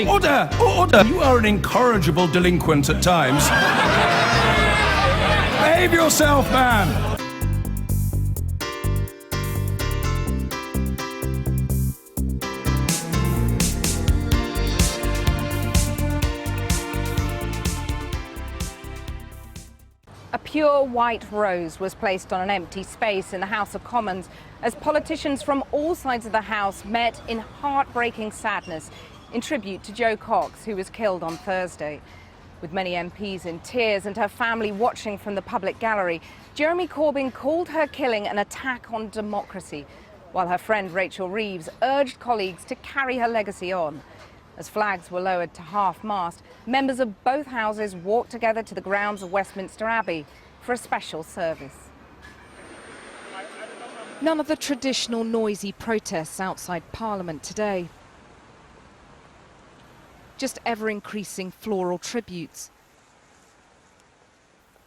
Order! Order! You are an incorrigible delinquent at times. Behave yourself, man! A pure white rose was placed on an empty space in the House of Commons as politicians from all sides of the House met in heartbreaking sadness in tribute to Jo Cox, who was killed on Thursday. With many MPs in tears and her family watching from the public gallery, Jeremy Corbyn called her killing an attack on democracy, while her friend Rachel Reeves urged colleagues to carry her legacy on. As flags were lowered to half-mast, members of both houses walked together to the grounds of Westminster Abbey for a special service. None of the traditional noisy protests outside Parliament today. Just ever-increasing floral tributes.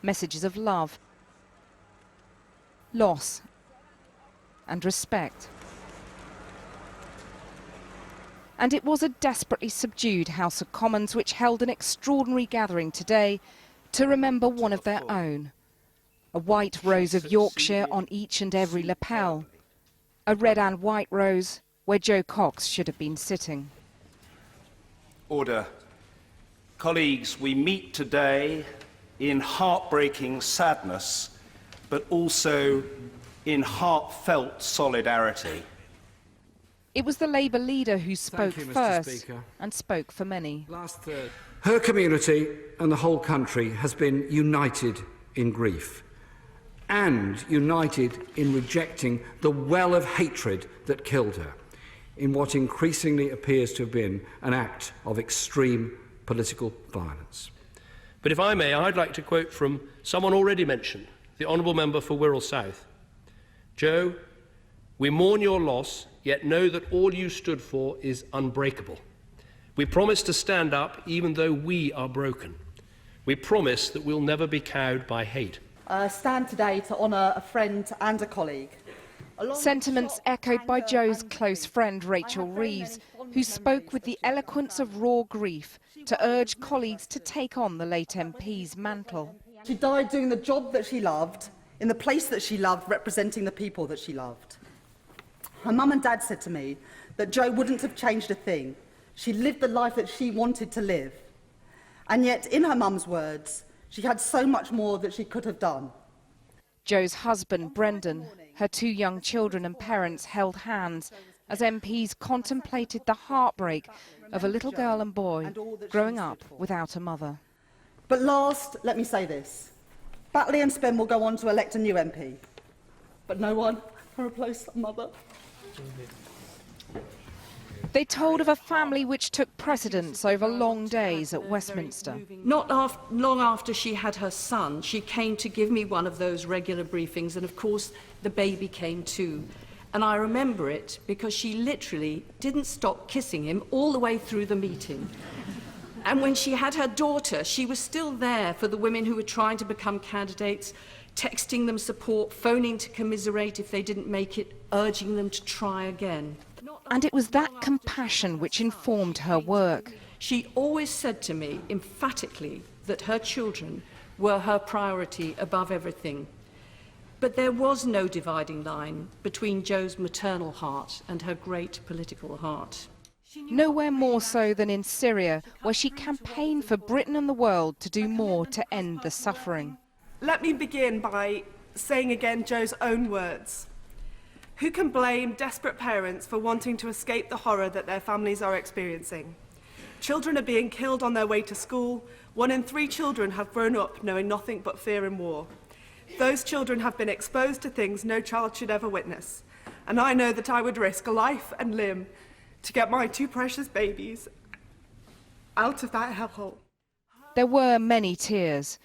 Messages of love, loss and respect. And it was a desperately subdued House of Commons which held an extraordinary gathering today to remember one of their own. A white rose of Yorkshire on each and every lapel. A red and white rose where Jo Cox should have been sitting. Order. Colleagues, we meet today in heartbreaking sadness, but also in heartfelt solidarity. It was the Labour leader who spoke first and spoke for many. Her community and the whole country has been united in grief and united in rejecting the well of hatred that killed her in what increasingly appears to have been an act of extreme political violence. But if I may, I'd like to quote from someone already mentioned, the Honourable Member for Wirral South. Jo, we mourn your loss, yet know that all you stood for is unbreakable. We promise to stand up even though we are broken. We promise that we'll never be cowed by hate. Stand today to honour a friend and a colleague. Sentiments echoed by Jo's close friend Rachel Reeves, who spoke with the eloquence of raw grief to urge colleagues to take on the late MP's mantle. She died doing the job that she loved, in the place that she loved, representing the people that she loved. Her mum and dad said to me that Jo wouldn't have changed a thing. She lived the life that she wanted to live. And yet, in her mum's words, she had so much more that she could have done. Jo's husband, Brendan, her two young children and parents held hands as MPs contemplated the heartbreak of a little girl and boy growing up without a mother. But last, let me say this. Batley and Spen will go on to elect a new MP. But no one can replace their mother. They told of a family which took precedence over long days at Westminster. Long after she had her son, she came to give me one of those regular briefings, and of course the baby came too. And I remember it because she literally didn't stop kissing him all the way through the meeting. And when she had her daughter, she was still there for the women who were trying to become candidates, texting them support, phoning to commiserate if they didn't make it, urging them to try again. And it was that compassion which informed her work. She always said to me emphatically that her children were her priority above everything. But there was no dividing line between Jo's maternal heart and her great political heart. Nowhere more so than in Syria, where she campaigned for Britain and the world to do more to end the suffering. Let me begin by saying again Jo's own words. Who can blame desperate parents for wanting to escape the horror that their families are experiencing? Children are being killed on their way to school. 1 in 3 children have grown up knowing nothing but fear and war. Those children have been exposed to things no child should ever witness. And I know that I would risk life and limb to get my 2 precious babies out of that hellhole. There were many tears,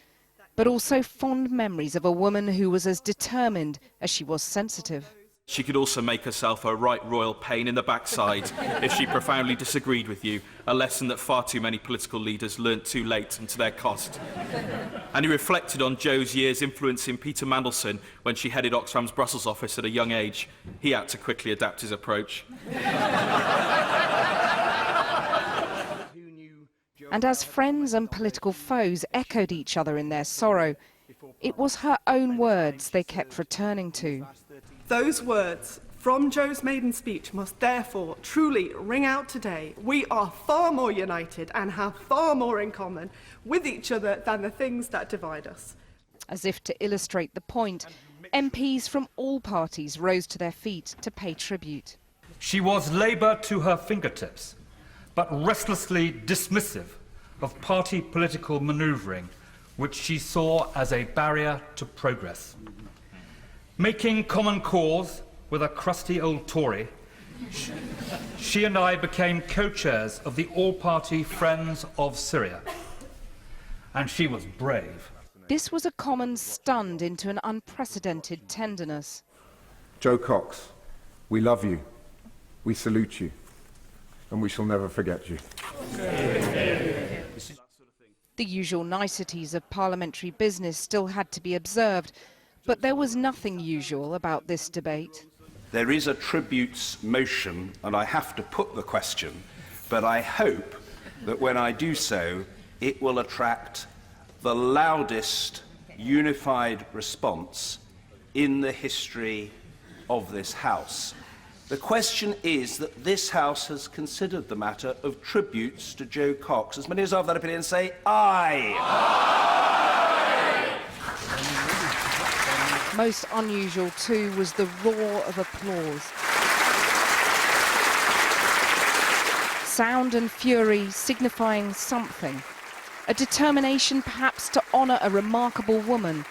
but also fond memories of a woman who was as determined as she was sensitive. She could also make herself a right royal pain in the backside if she profoundly disagreed with you, a lesson that far too many political leaders learnt too late and to their cost. And he reflected on Jo's years influencing Peter Mandelson when she headed Oxfam's Brussels office at a young age. He had to quickly adapt his approach. And as friends and political foes echoed each other in their sorrow, it was her own words they kept returning to. Those words from Jo's maiden speech must therefore truly ring out today. We are far more united and have far more in common with each other than the things that divide us. As if to illustrate the point, MPs from all parties rose to their feet to pay tribute. She was Labour to her fingertips, but restlessly dismissive of party political manoeuvring, which she saw as a barrier to progress. Making common cause with a crusty old Tory, she and I became co-chairs of the all-party Friends of Syria. And she was brave. This was a Commons stunned into an unprecedented tenderness. Jo Cox, we love you, we salute you, and we shall never forget you. The usual niceties of parliamentary business still had to be observed, but there was nothing usual about this debate. There is a tributes motion, and I have to put the question, but I hope that when I do so, it will attract the loudest unified response in the history of this House. The question is that this House has considered the matter of tributes to Jo Cox. As many as are of that opinion say aye. Aye. Most unusual too was the roar of applause. Sound and fury signifying something. A determination perhaps to honour a remarkable woman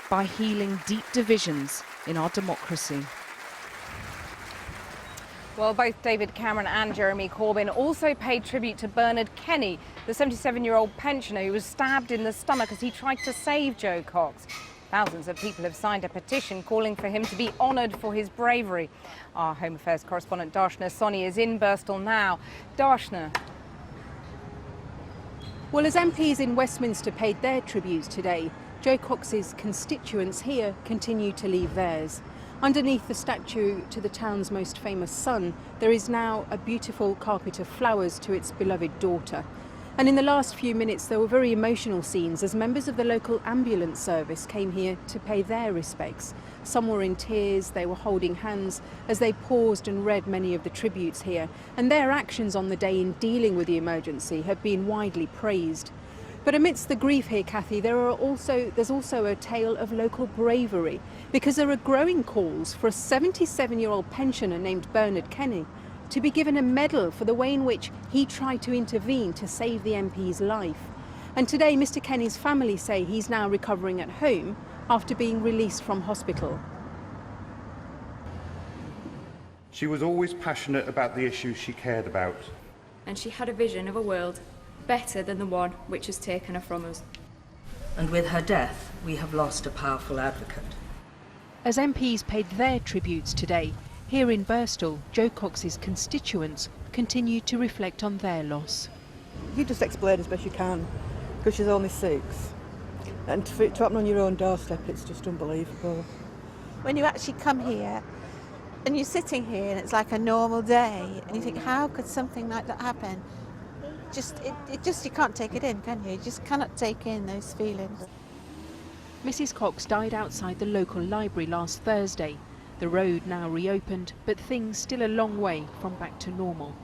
by healing deep divisions in our democracy. Well, both David Cameron and Jeremy Corbyn also paid tribute to Bernard Kenny, the 77-year-old pensioner who was stabbed in the stomach as he tried to save Jo Cox. Thousands of people have signed a petition calling for him to be honoured for his bravery. Our Home Affairs correspondent Darshna Soni is in Birstall now. Darshna. Well, as MPs in Westminster paid their tributes today, Jo Cox's constituents here continue to leave theirs. Underneath the statue to the town's most famous son, there is now a beautiful carpet of flowers to its beloved daughter. And in the last few minutes, there were very emotional scenes as members of the local ambulance service came here to pay their respects. Some were in tears, they were holding hands as they paused and read many of the tributes here. And their actions on the day in dealing with the emergency have been widely praised. But amidst the grief here, Kathy, there's also a tale of local bravery, because there are growing calls for a 77-year-old pensioner named Bernard Kenny to be given a medal for the way in which he tried to intervene to save the MP's life. And today, Mr. Kenny's family say he's now recovering at home after being released from hospital. She was always passionate about the issues she cared about. And she had a vision of a world better than the one which has taken her from us. And with her death, we have lost a powerful advocate. As MPs paid their tributes today, here in Birstall, Jo Cox's constituents continue to reflect on their loss. You just explain as best you can, because she's only 6. And for it to happen on your own doorstep, it's just unbelievable. When you actually come here, and you're sitting here, and it's like a normal day, and you think, how could something like that happen? You can't take it in, can you? You just cannot take in those feelings. Mrs. Cox died outside the local library last Thursday. The road now reopened, but things still a long way from back to normal.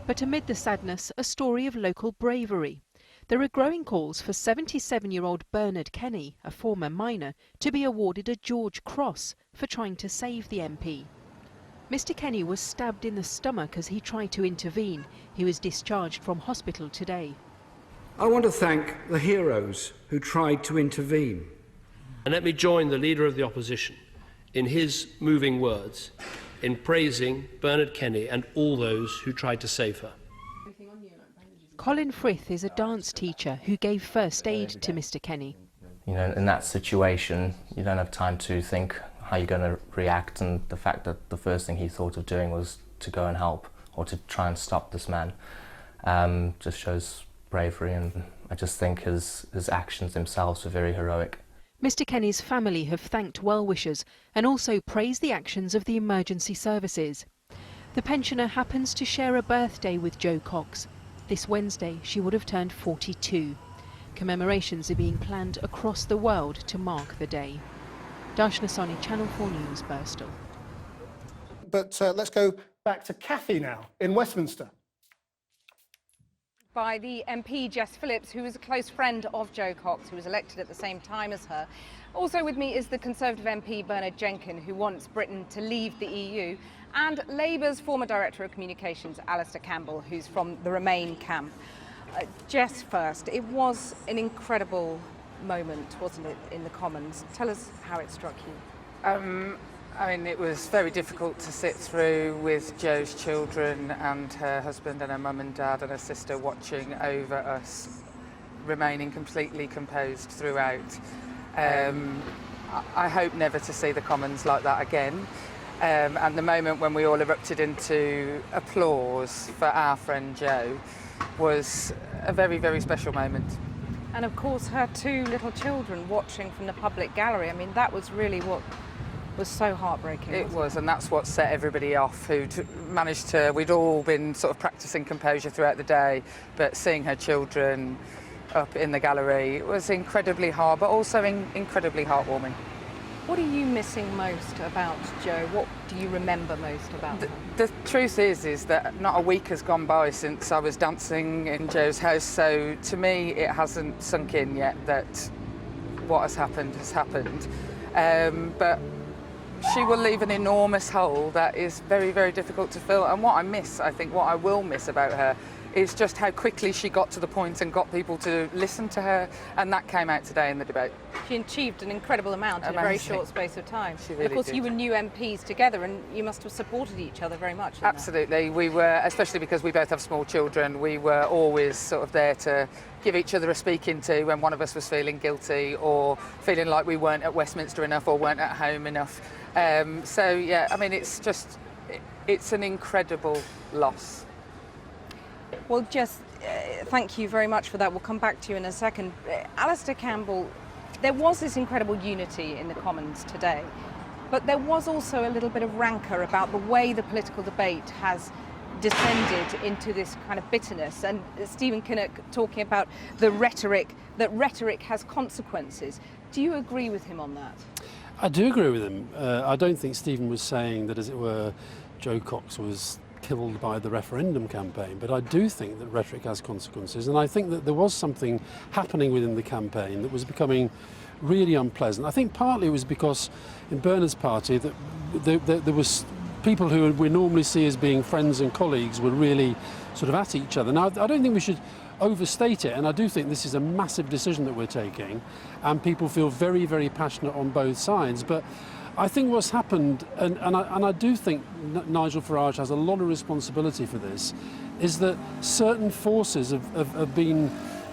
But amid the sadness, a story of local bravery. There are growing calls for 77-year-old Bernard Kenny, a former miner, to be awarded a George Cross for trying to save the MP. Mr. Kenny was stabbed in the stomach as he tried to intervene. He was discharged from hospital today. I want to thank the heroes who tried to intervene. And let me join the Leader of the Opposition in his moving words in praising Bernard Kenny and all those who tried to save her. Colin Frith is a dance teacher who gave first aid to Mr. Kenny. You know, in that situation, you don't have time to think how you're going to react, and the fact that the first thing he thought of doing was to go and help or to try and stop this man just shows bravery, and I just think his actions themselves were very heroic. Mr. Kenny's family have thanked well-wishers and also praised the actions of the emergency services. The pensioner happens to share a birthday with Jo Cox. This Wednesday, she would have turned 42. Commemorations are being planned across the world to mark the day. Darshna Soni, Channel 4 News, Birstall. But let's go back to Cathy now, in Westminster. By the MP Jess Phillips, who is a close friend of Jo Cox, who was elected at the same time as her. Also with me is the Conservative MP Bernard Jenkin, who wants Britain to leave the EU, and Labour's former Director of Communications, Alistair Campbell, who's from the Remain camp. Jess first, it was an incredible moment, wasn't it, in the Commons? Tell us how it struck you. I mean, it was very difficult to sit through with Jo's children and her husband and her mum and dad and her sister watching over us, remaining completely composed throughout. I hope never to see the Commons like that again. And the moment when we all erupted into applause for our friend Jo was a very, very special moment. And of course, her two little children watching from the public gallery. I mean, that was really what was so heartbreaking. It was, and that's what set everybody off who'd managed to, we'd all been sort of practicing composure throughout the day, but seeing her children up in the gallery was incredibly hard, but also incredibly heartwarming. What are you missing most about Jo? What do you remember most about her? The truth is that not a week has gone by since I was dancing in Jo's house, so to me it hasn't sunk in yet that what has happened has happened. But she will leave an enormous hole that is very, very difficult to fill. And what I miss, I think, what I will miss about her is just how quickly she got to the point and got people to listen to her, and that came out today in the debate. She achieved an incredible amount in a very short space of time. She really and of course, did. you were new MPs together, and you must have supported each other very much. Absolutely. We were, especially because we both have small children, we were always sort of there to give each other a speaking to when one of us was feeling guilty or feeling like we weren't at Westminster enough or weren't at home enough. So, yeah, I mean, it's an incredible loss. Well, Jess, thank you very much for that. We'll come back to you in a second. Alistair Campbell, there was this incredible unity in the Commons today, but there was also a little bit of rancour about the way the political debate has descended into this kind of bitterness, and Stephen Kinnock talking about the rhetoric, that rhetoric has consequences. Do you agree with him on that? I do agree with him. I don't think Stephen was saying that, as it were, Jo Cox was killed by the referendum campaign, but I do think that rhetoric has consequences, and I think that there was something happening within the campaign that was becoming really unpleasant. I think partly it was because in Bernard's party that there was people who we normally see as being friends and colleagues were really sort of at each other. Now, I don't think we should overstate it, and I do think this is a massive decision that we're taking, and people feel very, very passionate on both sides, but I think what's happened, and I do think Nigel Farage has a lot of responsibility for this, is that certain forces have been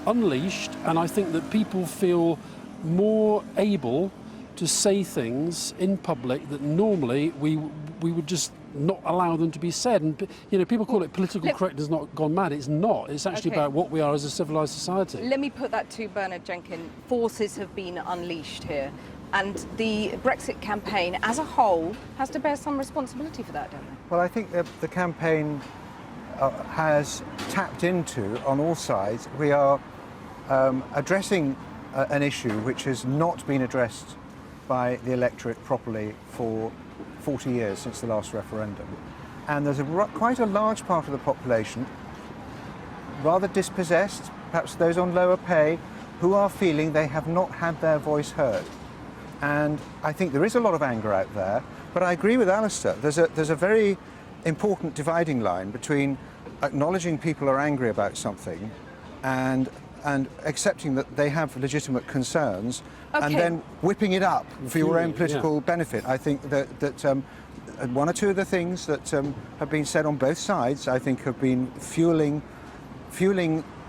unleashed, and I think that people feel more able to say things in public that normally we would just not allow them to be said. And you know, people call it political correctness not gone mad. It's not. It's actually about what we are as a civilised society. Let me put that to Bernard Jenkin. Forces have been unleashed here, and the Brexit campaign as a whole has to bear some responsibility for that, don't they? Well, I think that the campaign has tapped into, on all sides, we are addressing an issue which has not been addressed by the electorate properly for 40 years since the last referendum. And there's quite a large part of the population, rather dispossessed, perhaps those on lower pay, who are feeling they have not had their voice heard. And I think there is a lot of anger out there, but I agree with Alistair. There's a very important dividing line between acknowledging people are angry about something and accepting that they have legitimate concerns, and then whipping it up for your own political benefit. I think that one or two of the things that have been said on both sides, I think, have been fueling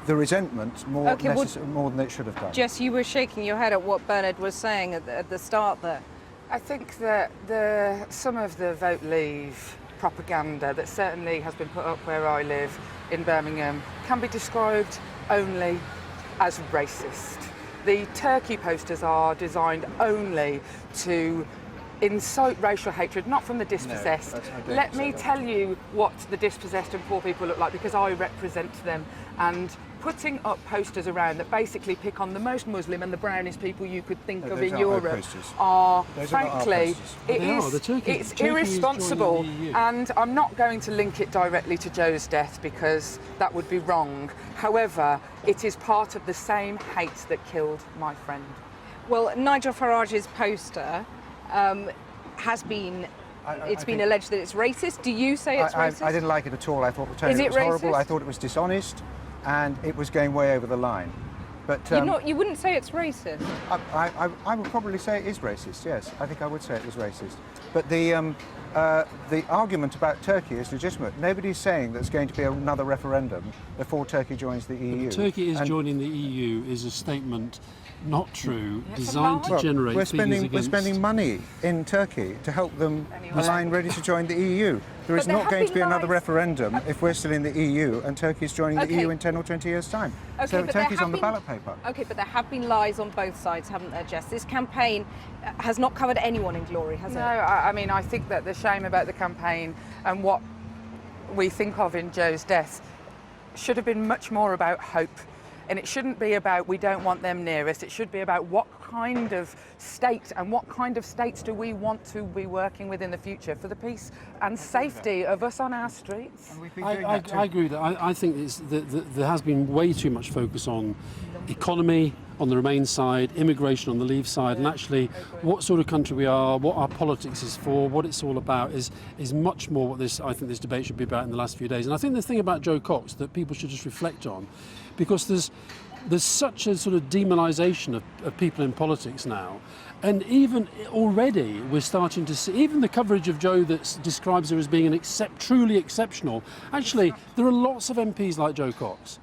the resentment more than it should have done. Jess, you were shaking your head at what Bernard was saying at the start there. I think that some of the Vote Leave propaganda that certainly has been put up where I live in Birmingham can be described only as racist. The turkey posters are designed only to incite racial hatred, not from the dispossessed. Let me tell you what the dispossessed and poor people look like, because I represent them, and putting up posters around that basically pick on the most Muslim and the brownest people you could think of in Europe are, frankly, it's irresponsible. And I'm not going to link it directly to Jo's death because that would be wrong. However, it is part of the same hate that killed my friend. Well, Nigel Farage's poster has been... It's been alleged that it's racist. Do you say it's racist? I didn't like it at all. I thought the tone was horrible. I thought it was dishonest, and it was going way over the line. But you wouldn't say it's racist. I would probably say it is racist. Yes, I think I would say it was racist. But the argument about Turkey is legitimate. Nobody's saying there's going to be another referendum before Turkey joins the EU. Turkey is joining the EU is a statement not true, designed to generate we're spending money in Turkey to help them align ready to join the EU. There is not going to be another referendum if we're still in the EU and Turkey is joining the EU in 10 or 20 years' time. So Turkey's on the ballot paper. Okay, but there have been lies on both sides, haven't there, Jess? This campaign has not covered anyone in glory, has it? No, I mean, I think that the shame about the campaign and what we think of in Jo's death should have been much more about hope. And it shouldn't be about we don't want them near us. It should be about what kind of state and what kind of states do we want to be working with in the future for the peace and safety of us on our streets. I agree with that. I think there has been way too much focus on economy on the Remain side, immigration on the Leave side, and actually what sort of country we are, what our politics is for, what it's all about is much more what I think this debate should be about in the last few days. And I think the thing about Jo Cox that people should just reflect on, because there's such a sort of demonisation of people in politics now, and even already we're starting to see even the coverage of Jo that describes her as being truly exceptional. Actually, there are lots of MPs like Jo Cox,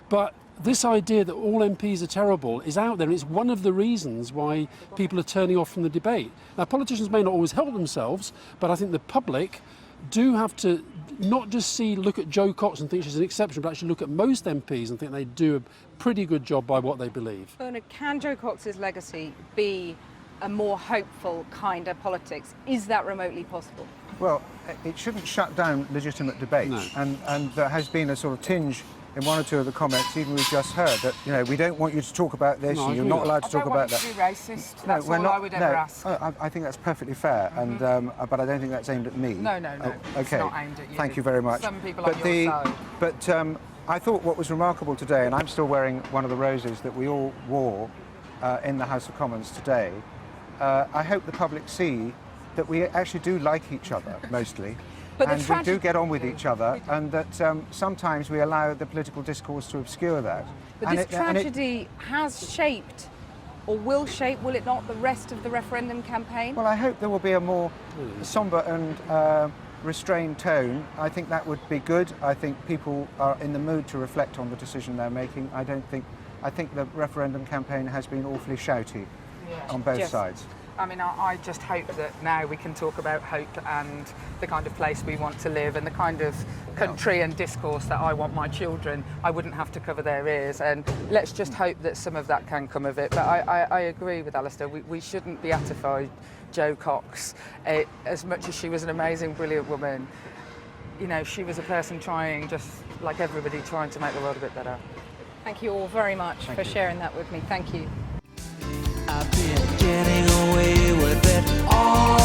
but this idea that all MPs are terrible is out there, and it's one of the reasons why people are turning off from the debate. Now, politicians may not always help themselves, but I think the public do have to not just look at Jo Cox and think she's an exception, but actually look at most MPs and think they do a pretty good job by what they believe. Bernard, can Jo Cox's legacy be a more hopeful kind of politics? Is that remotely possible? Well, it shouldn't shut down legitimate debate, and there has been a sort of tinge in one or two of the comments, even we've just heard, that we don't want you to talk about this, and you're not allowed to talk about that. I don't want you to be racist. That's all I would ever ask. I think that's perfectly fair, and but I don't think that's aimed at me. No. Okay. It's not aimed at you. Thank you very much. Some people on your side. But I thought what was remarkable today, and I'm still wearing one of the roses that we all wore in the House of Commons today. I hope the public see that we actually do like each other mostly. And we do get on with each other, and that sometimes we allow the political discourse to obscure that. But this tragedy has shaped, or will shape, will it not, the rest of the referendum campaign? Well, I hope there will be a more sombre and restrained tone. I think that would be good. I think people are in the mood to reflect on the decision they're making. I think the referendum campaign has been awfully shouty on both sides. I mean, I just hope that now we can talk about hope and the kind of place we want to live and the kind of country and discourse that I want my children. I wouldn't have to cover their ears, and let's just hope that some of that can come of it. But I agree with Alistair. We shouldn't beatify Jo Cox. As much as she was an amazing, brilliant woman, she was a person trying, just like everybody, trying to make the world a bit better. Thank you all very much for sharing that with me. Thank you. I've been getting away with it all.